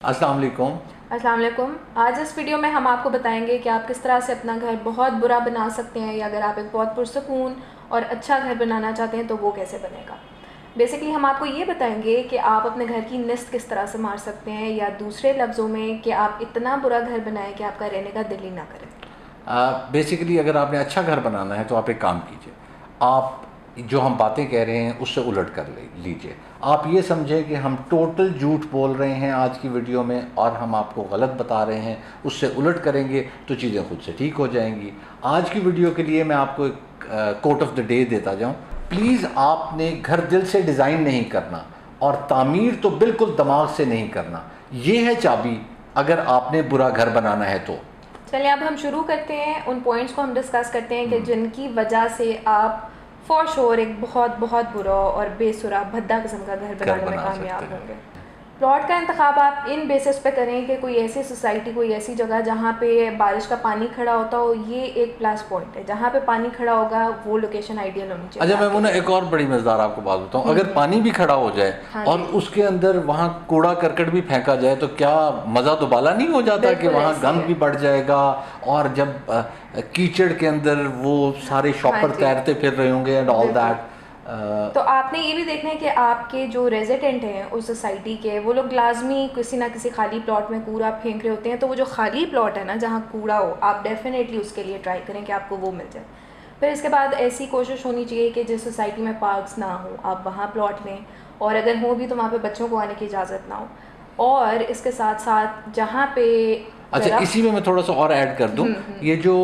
अस्सलाम वालेकुम। अस्सलाम वालेकुम। आज इस वीडियो में हम आपको बताएंगे कि आप किस तरह से अपना घर बहुत बुरा बना सकते हैं, या अगर आप एक बहुत पुरसकून और अच्छा घर बनाना चाहते हैं तो वो कैसे बनेगा। बेसिकली हम आपको ये बताएंगे कि आप अपने घर की निस्त किस तरह से मार सकते हैं, या दूसरे लफ्ज़ों में कि आप इतना बुरा घर बनाएं कि आपका रहने का दिल ही ना करे। बेसिकली अगर आपने अच्छा घर बनाना है तो आप एक काम कीजिए, आप जो हम बातें कह रहे हैं उससे उलट कर लीजिए। आप ये समझें कि हम टोटल झूठ बोल रहे हैं आज की वीडियो में और हम आपको गलत बता रहे हैं, उससे उलट करेंगे तो चीज़ें खुद से ठीक हो जाएंगी। आज की वीडियो के लिए मैं आपको एक कोट ऑफ द डे देता जाऊं। प्लीज़ आपने घर दिल से डिज़ाइन नहीं करना और तामीर तो बिल्कुल दिमाग से नहीं करना। ये है चाबी अगर आपने बुरा घर बनाना है तो। चलिए अब हम शुरू करते हैं, उन पॉइंट्स को हम डिस्कस करते हैं कि जिनकी वजह से आप फॉर श्योर एक बहुत बहुत बुरा और बेसुरा भद्दा किस्म का घर बनाने में कामयाब होंगे। प्लॉट का इंतखाब आप इन बेसिस पे करें कि कोई ऐसी सोसाइटी, कोई ऐसी जगह जहाँ पे बारिश का पानी खड़ा होता हो। ये एक प्लस पॉइंट है, जहाँ पे पानी खड़ा होगा वो लोकेशन आइडियल होनी चाहिए। अच्छा, मैं वो ना एक और बड़ी मज़ेदार आपको बात बताऊँ। अगर पानी भी खड़ा हो जाए हाँ और उसके अंदर वहाँ कूड़ा करकट भी फेंका जाए तो क्या मज़ा तो बाला नहीं हो जाता कि वहाँ गंद भी बढ़ जाएगा। और जब कीचड़ के अंदर वो सारे शॉपर तैरते फिर रहे होंगे एंड ऑल दैट। तो आपने ये भी देखना है कि आपके जो रेजिडेंट हैं उस सोसाइटी के, वो लोग लाजमी किसी ना किसी खाली प्लॉट में कूड़ा फेंक रहे होते हैं। तो वो जो खाली प्लॉट है ना जहाँ कूड़ा हो, आप डेफिनेटली उसके लिए ट्राई करें कि आपको वो मिल जाए। फिर इसके बाद ऐसी कोशिश होनी चाहिए कि जिस सोसाइटी में पार्क्स ना हो आप वहाँ प्लॉट लें, और अगर हो भी तो वहाँ पे बच्चों को आने की इजाज़त ना हो। और इसके साथ साथ जहाँ पे अच्छा, इसी में मैं थोड़ा सा और ऐड कर दूं। ये जो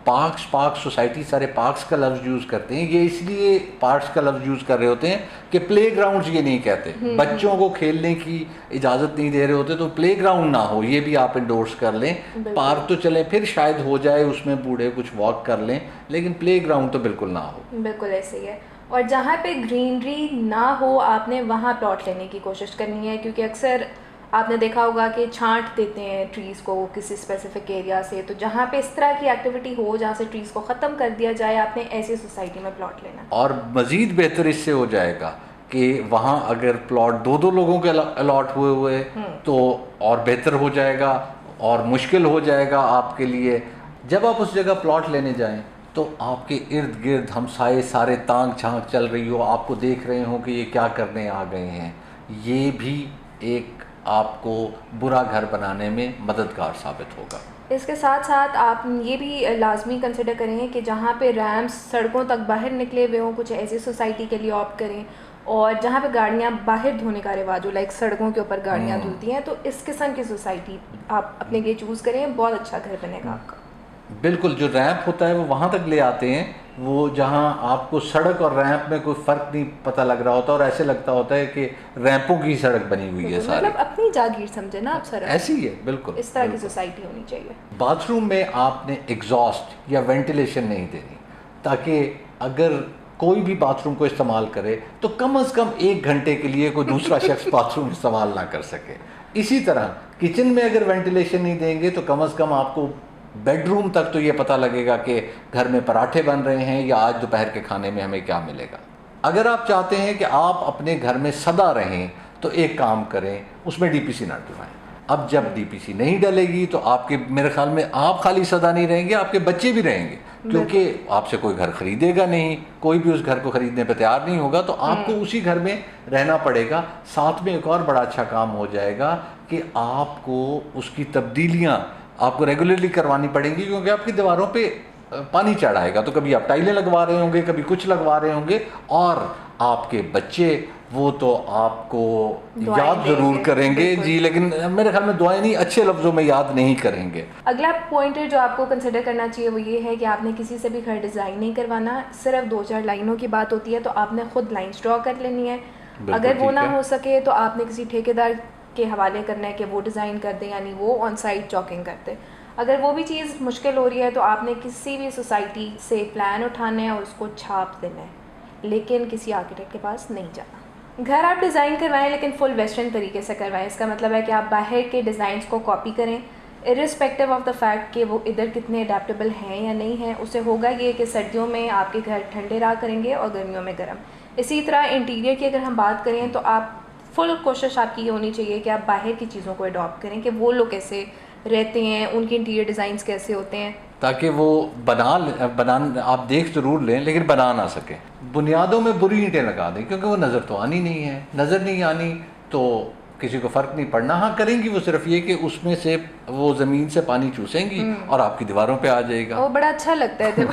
पार्क्स सोसाइटी सारे पार्क्स का लफ्ज़ यूज़ करते हैं, ये इसलिए पार्क्स का लफ्ज़ यूज़ कर रहे होते हैं कि प्ले ग्राउंड ये नहीं कहते। बच्चों को खेलने की इजाज़त नहीं दे रहे होते तो प्ले ग्राउंड ना हो, ये भी आप इंडोर्स कर लें। पार्क तो चले फिर शायद हो जाए, उसमें बूढ़े कुछ वॉक कर लें, लेकिन प्ले ग्राउंड तो बिल्कुल ना हो। बिल्कुल ऐसे ही है। और जहाँ पे ग्रीनरी ना हो आपने वहाँ प्लॉट लेने की कोशिश करनी है, क्योंकि अक्सर आपने देखा होगा कि छांट देते हैं ट्रीज़ को किसी स्पेसिफिक एरिया से। तो जहाँ पे इस तरह की एक्टिविटी हो जहाँ से ट्रीज़ को ख़त्म कर दिया जाए, आपने ऐसी सोसाइटी में प्लॉट लेना। और मज़ीद बेहतर इससे हो जाएगा कि वहाँ अगर प्लॉट दो दो लोगों के अलॉट हुए तो और बेहतर हो जाएगा और मुश्किल हो जाएगा आपके लिए। जब आप उस जगह प्लॉट लेने जाएं तो आपके इर्द गिर्द हमसाए सारे तांग झांक चल रही हो, आपको देख रहे हो कि ये क्या करने आ गए हैं। ये भी एक आपको बुरा घर बनाने में मददगार साबित होगा। इसके साथ साथ आप ये भी लाजमी कंसिडर करें कि जहाँ पे रैम्स सड़कों तक बाहर निकले हुए हों, कुछ ऐसी सोसाइटी के लिए ऑप्ट करें। और जहाँ पे गाड़ियाँ बाहर धोने का रिवाज हो, लाइक सड़कों के ऊपर गाड़ियाँ धुलती हैं, तो इस किस्म की सोसाइटी आप अपने लिए चूज़ करें, बहुत अच्छा घर बनेगा आपका। बिल्कुल, जो रैंप होता है वो वहाँ तक ले आते हैं, वो जहाँ आपको सड़क और रैंप में कोई फ़र्क नहीं पता लग रहा होता और ऐसे लगता होता है कि रैंपों की सड़क बनी हुई है सारी। मतलब अपनी जागीर समझे ना आप सर, ऐसी ही है बिल्कुल। इस तरह की सोसाइटी होनी चाहिए। बाथरूम में आपने एग्जॉस्ट या वेंटिलेशन नहीं देनी, ताकि अगर कोई भी बाथरूम को इस्तेमाल करे तो कम से कम 1 घंटे के लिए कोई दूसरा शख्स बाथरूम इस्तेमाल ना कर सके। इसी तरह किचन में अगर वेंटिलेशन नहीं देंगे तो कम से कम आपको बेडरूम तक तो ये पता लगेगा कि घर में पराठे बन रहे हैं या आज दोपहर के खाने में हमें क्या मिलेगा। अगर आप चाहते हैं कि आप अपने घर में सदा रहें तो एक काम करें, उसमें डीपीसी ना डलवाएं। अब जब डीपीसी नहीं डलेगी तो आपके, मेरे ख्याल में आप खाली सदा नहीं रहेंगे, आपके बच्चे भी रहेंगे, क्योंकि आपसे कोई घर खरीदेगा नहीं, कोई भी उस घर को खरीदने पर तैयार नहीं होगा, तो आपको उसी घर में रहना पड़ेगा। साथ में एक और बड़ा अच्छा काम हो जाएगा कि आपको उसकी तब्दीलियाँ आपको रेगुलरली करवानी पड़ेंगी, क्योंकि आपकी दीवारों पे पानी चढ़ाएगा तो कभी आप टाइलें लगवा रहे होंगे, कभी कुछ लगवा रहे होंगे, और आपके बच्चे वो तो आपको याद ज़रूर करेंगे जी, लेकिन मेरे ख्याल में दुआएं नहीं, अच्छे लफ्ज़ों में याद नहीं करेंगे। अगला पॉइंट जो आपको कंसिडर करना चाहिए वो ये है कि आपने किसी से भी घर डिज़ाइन नहीं करवाना। सिर्फ 2-4 लाइनों की बात होती है, तो आपने खुद लाइन्स ड्रॉ कर लेनी है। अगर वो ना हो सके तो आपने किसी ठेकेदार के हवाले करना है कि वो डिज़ाइन कर दें, यानी वो ऑन साइट चॉकिंग करते। अगर वो भी चीज़ मुश्किल हो रही है तो आपने किसी भी सोसाइटी से प्लान उठाना है और उसको छाप देना है, लेकिन किसी आर्किटेक्ट के पास नहीं जाना। घर आप डिज़ाइन करवाएं लेकिन फुल वेस्टर्न तरीके से करवाएं। इसका मतलब है कि आप बाहर के डिज़ाइंस को कॉपी करें, इरिस्पेक्टिव ऑफ द फैक्ट कि वो इधर कितने अडेप्टेबल हैं या नहीं हैं। उससे होगा ये कि सर्दियों में आपके घर ठंडे रहा करेंगे और गर्मियों में गर्म। इसी तरह इंटीरियर की अगर हम बात करें तो आप फुल कोशिश आपकी ये होनी चाहिए कि आप बाहर की चीज़ों को अडॉप्ट करें कि वो लोग कैसे रहते हैं, उनके इंटीरियर डिज़ाइंस कैसे होते हैं, ताकि वो बना आप देख ज़रूर लें लेकिन बना ना सकें। बुनियादों में बुरी ईंटें लगा दें क्योंकि वो नज़र तो आनी नहीं है, नज़र नहीं आनी तो किसी को फ़र्क नहीं पड़ना। हाँ करेंगी वो सिर्फ ये कि उसमें से वो ज़मीन से पानी चूसेंगी और आपकी दीवारों पे आ जाएगा। वो बड़ा अच्छा लगता है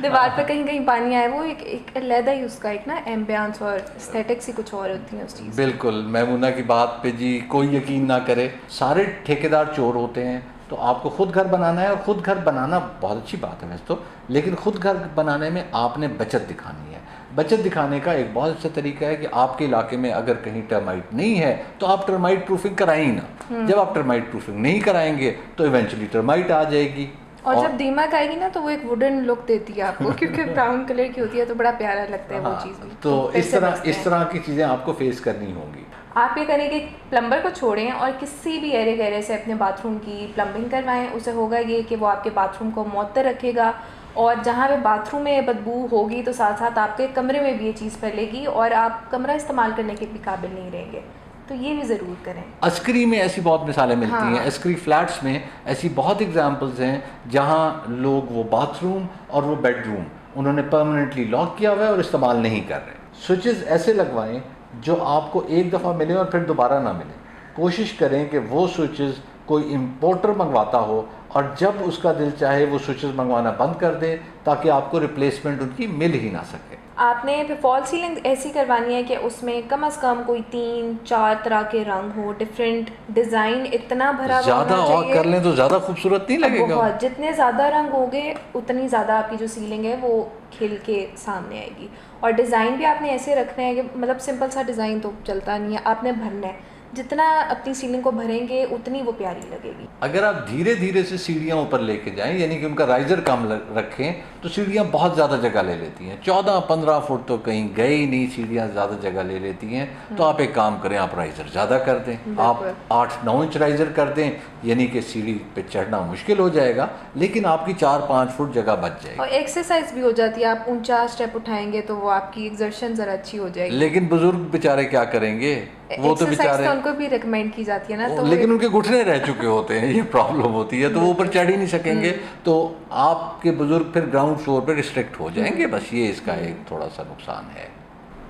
दीवार पे कहीं कहीं पानी आए, वो एक अलग ही उसका एक ना एम्बियंस और एस्थेटिक्स ही कुछ और होती है उस चीज़। बिल्कुल, मैमूना की बात पे जी कोई यकीन ना करे, सारे ठेकेदार चोर होते हैं। तो आपको खुद घर बनाना है, और खुद घर बनाना बहुत अच्छी बात है वैसे तो, लेकिन खुद घर बनाने में आपने बचत दिखानी है। बचत दिखाने का एक बहुत अच्छा तरीका है कि आपके इलाके में अगर कहीं टर्माइट नहीं है तो आप टर्माइट प्रूफिंग कराएं ना। जब आप टर्माइट प्रूफिंग नहीं कराएंगे तो इवेंचुअली टर्माइट आ जाएगी। और जब दीमक आएगी ना तो वो एक वुडन लुक देती है आपको क्योंकि ब्राउन कलर की होती है तो बड़ा प्यारा लगता है वो चीज़ भी। तो इस तरह की चीज़ें आपको फेस करनी होंगी। आप ये करें कि प्लम्बर को छोड़ें और किसी भी एरे गहरे से अपने बाथरूम की प्लम्बिंग करवाएं। उससे होगा ये कि वो आपके बाथरूम को मुअत्तर रखेगा, और जहाँ पे बाथरूम में बदबू होगी तो साथ साथ आपके कमरे में भी ये चीज़ फैलेगी और आप कमरा इस्तेमाल करने के भी काबिल नहीं रहेंगे। तो ये भी ज़रूर करें। अस्करी में ऐसी बहुत मिसालें मिलती हाँ। हैं, अस्करी फ्लैट्स में ऐसी बहुत एग्जांपल्स हैं जहाँ लोग वो बाथरूम और वो बेडरूम उन्होंने परमानेंटली लॉक किया हुआ है और इस्तेमाल नहीं कर रहे। स्विचेस ऐसे लगवाएं जो आपको एक दफ़ा मिले और फिर दोबारा ना मिले। कोशिश करें कि वो स्विचेस कोई इम्पोर्टर मंगवाता हो और जब उसका दिल चाहे वो स्विचेस मंगवाना बंद कर दे ताकि आपको रिप्लेसमेंट उनकी मिल ही ना सके। आपने फिर फॉल सीलिंग ऐसी करवानी है कि उसमें कम से कम कोई 3-4 तरह के रंग हो, डिफरेंट डिज़ाइन इतना भरा ज़्यादा और कर लें तो ज़्यादा खूबसूरत नहीं लगेगा। बहुत, जितने ज़्यादा रंग होंगे उतनी ज़्यादा आपकी जो सीलिंग है वो खिल के सामने आएगी। और डिज़ाइन भी आपने ऐसे रखना है कि मतलब सिंपल सा डिज़ाइन तो चलता नहीं है, आपने भरना है। जितना अपनी सीलिंग को भरेंगे उतनी वो प्यारी लगेगी। अगर आप धीरे धीरे से सीढ़ियाँ ऊपर लेके जाएं, यानी कि उनका राइजर कम रखें, तो सीढ़ियाँ बहुत ज़्यादा जगह ले लेती हैं। 14-15 फुट तो कहीं गए ही नहीं, सीढ़ियाँ ज़्यादा जगह ले लेती हैं। तो आप एक काम करें, आप राइजर ज़्यादा कर दें, आप 8-9 इंच राइजर कर दें, यानी कि सीढ़ी पे चढ़ना मुश्किल हो जाएगा लेकिन आपकी 4-5 फुट जगह बच जाएगी। और एक्सरसाइज भी हो जाती है, आप ऊंचा स्टेप उठाएंगे तो वो आपकी एक्सर्शन ज़रा अच्छी हो जाएगी। लेकिन बुजुर्ग बेचारे क्या करेंगे, वो तो बेचारे, तो उनको भी रिकमेंड की जाती है ना, तो लेकिन उनके घुटने रह चुके होते हैं, ये प्रॉब्लम होती है, तो वो ऊपर चढ़ ही नहीं सकेंगे। तो आपके बुजुर्ग फिर ग्राउंड फ्लोर पे रिस्ट्रिक्ट हो जाएंगे, बस ये इसका एक थोड़ा सा नुकसान है।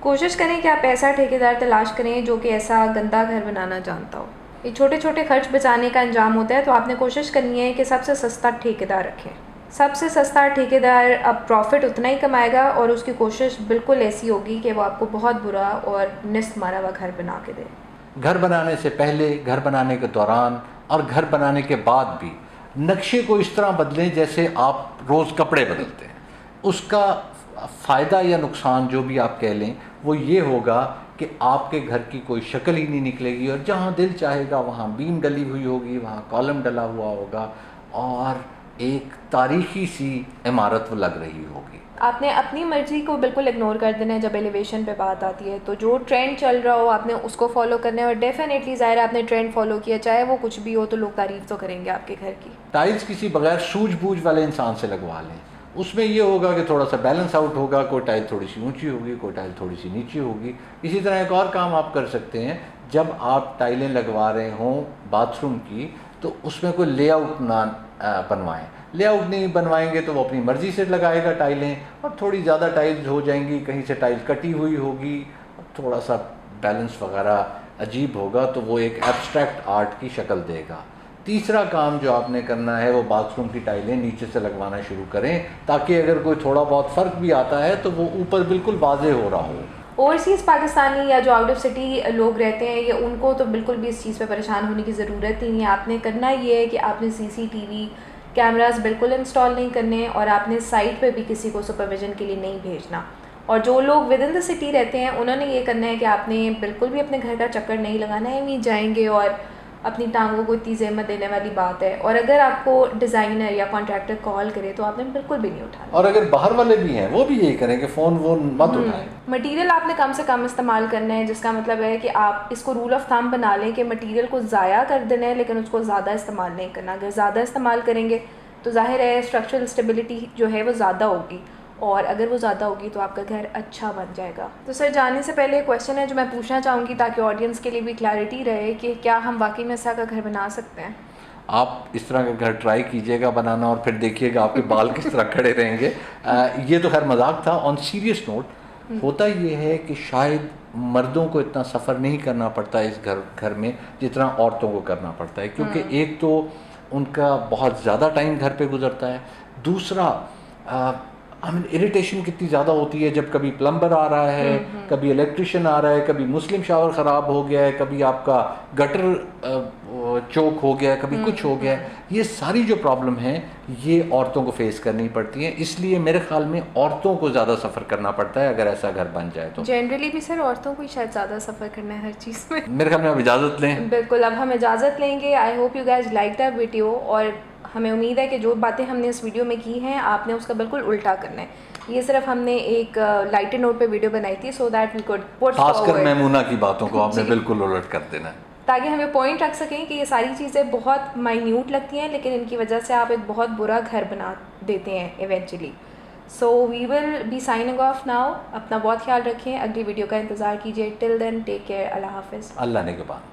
कोशिश करें कि आप ऐसा ठेकेदार तलाश करें जो कि ऐसा गंदा घर बनाना जानता हो। ये छोटे छोटे खर्च बचाने का अंजाम होता है, तो आपने कोशिश करनी है कि सबसे सस्ता ठेकेदार रखें। सबसे सस्ता ठेकेदार अब प्रॉफिट उतना ही कमाएगा और उसकी कोशिश बिल्कुल ऐसी होगी कि वो आपको बहुत बुरा और निस्त मारा हुआ घर बना के दे। घर बनाने से पहले, घर बनाने के दौरान और घर बनाने के बाद भी नक्शे को इस तरह बदलें जैसे आप रोज़ कपड़े बदलते हैं। उसका फ़ायदा या नुकसान जो भी आप कह लें वो ये होगा कि आपके घर की कोई शक्ल ही नहीं निकलेगी, और जहाँ दिल चाहेगा वहाँ बीम डली हुई होगी, वहाँ कॉलम डला हुआ होगा और एक तारीखी सी इमारत वो लग रही होगी। आपने अपनी मर्ज़ी को बिल्कुल इग्नोर कर देना है जब एलिवेशन पे बात आती है। तो जो ट्रेंड चल रहा हो आपने उसको फॉलो करना है, और डेफिनेटली ज़ाहिर है आपने ट्रेंड फॉलो किया, चाहे वो कुछ भी हो तो लोग तारीफ़ तो करेंगे आपके घर की। टाइल्स किसी बगैर सूझबूझ वाले इंसान से लगवा लें, उसमें ये होगा कि थोड़ा सा बैलेंस आउट होगा, कोई टाइल थोड़ी सी ऊंची होगी, कोई टाइल थोड़ी सी नीची होगी। इसी तरह एक और काम आप कर सकते हैं, जब आप टाइलें लगवा रहे हों बाथरूम की तो उसमें कोई लेआउट ना बनवाएं। लेआउट नहीं बनवाएंगे तो वो अपनी मर्ज़ी से लगाएगा टाइलें, और थोड़ी ज़्यादा टाइल्स हो जाएंगी, कहीं से टाइल कटी हुई होगी, थोड़ा सा बैलेंस वगैरह अजीब होगा, तो वो एक एब्स्ट्रैक्ट आर्ट की शक्ल देगा। तीसरा काम जो आपने करना है वो बाथरूम की टाइलें नीचे से लगवाना शुरू करें, ताकि अगर कोई थोड़ा बहुत फ़र्क भी आता है तो वो ऊपर बिल्कुल वाज़े हो रहा हो। ओवरसीज़ पाकिस्तानी या जो आउट ऑफ सिटी लोग रहते हैं, ये उनको तो बिल्कुल भी इस चीज़ पे परेशान होने की ज़रूरत ही नहीं है। आपने करना ये है कि आपने CCTV कैमरास बिल्कुल इंस्टॉल नहीं करने, और आपने साइट पे भी किसी को सुपरविज़न के लिए नहीं भेजना। और जो लोग विद इन द सिटी रहते हैं उन्होंने ये करना है कि आपने बिल्कुल भी अपने घर का चक्कर नहीं लगाना है, नहीं जाएंगे और अपनी टांगों को इतनी ज़हमत देने वाली बात है। और अगर आपको डिज़ाइनर या कॉन्ट्रैक्टर कॉल करे तो आपने बिल्कुल भी नहीं उठाना। और अगर बाहर वाले भी हैं वो भी यही करें कि फ़ोन वो मत उठाएं। मटेरियल आपने कम से कम इस्तेमाल करना है, जिसका मतलब है कि आप इसको रूल ऑफ थंब बना लें कि मटेरियल को ज़ाया कर देना है लेकिन उसको ज़्यादा इस्तेमाल नहीं करना। अगर ज़्यादा इस्तेमाल करेंगे तो जाहिर है स्ट्रक्चरल स्टेबिलिटी जो है वो ज़्यादा होगी, और अगर वो ज़्यादा होगी तो आपका घर अच्छा बन जाएगा। तो सर जाने से पहले एक क्वेश्चन है जो मैं पूछना चाहूँगी ताकि ऑडियंस के लिए भी क्लैरिटी रहे कि क्या हम वाकई में इस तरह का घर बना सकते हैं? आप इस तरह का घर ट्राई कीजिएगा बनाना और फिर देखिएगा आपके बाल किस तरह खड़े रहेंगे। ये तो खैर मजाक था। ऑन सीरियस नोट होता ये है कि शायद मर्दों को इतना सफ़र नहीं करना पड़ता इस घर में जितना औरतों को करना पड़ता है, क्योंकि एक तो उनका बहुत ज़्यादा टाइम घर पे गुजरता है, दूसरा इरिटेशन कितनी ज़्यादा होती है जब कभी प्लम्बर आ रहा है, कभी इलेक्ट्रिशियन आ रहा है, कभी मुस्लिम शावर ख़राब हो गया है, कभी आपका गटर चोक हो गया है, कभी कुछ हो गया है। ये सारी जो प्रॉब्लम है ये औरतों को फेस करनी पड़ती हैं, इसलिए मेरे ख्याल में औरतों को ज़्यादा सफ़र करना पड़ता है अगर ऐसा घर बन जाए तो। जनरली भी सर औरतों को ही शायद ज़्यादा सफ़र करना है हर चीज़ में। मेरे ख्याल में आप इजाज़त लें। बिल्कुल, अब हम इजाज़त लेंगे। I hope you guys like that video, और हमें उम्मीद है कि जो बातें हमने इस वीडियो में की हैं आपने उसका बिल्कुल उल्टा करना है। ये सिर्फ हमने एक लाइटर नोट पे वीडियो बनाई थी so that we could put खासकर मैमूना की बातों को आपने बिल्कुल उलट कर देना है, ताकि हम ये पॉइंट रख सकें कि ये सारी चीज़ें बहुत माइन्यूट लगती हैं लेकिन इनकी वजह से आप एक बहुत बुरा घर बना देते हैं eventually. So we will be signing off now. अपना बहुत ख्याल रखें, अगली वीडियो का इंतज़ार कीजिए। Till then take care, Allah हाफिज़। अल्लाह ने के बाद।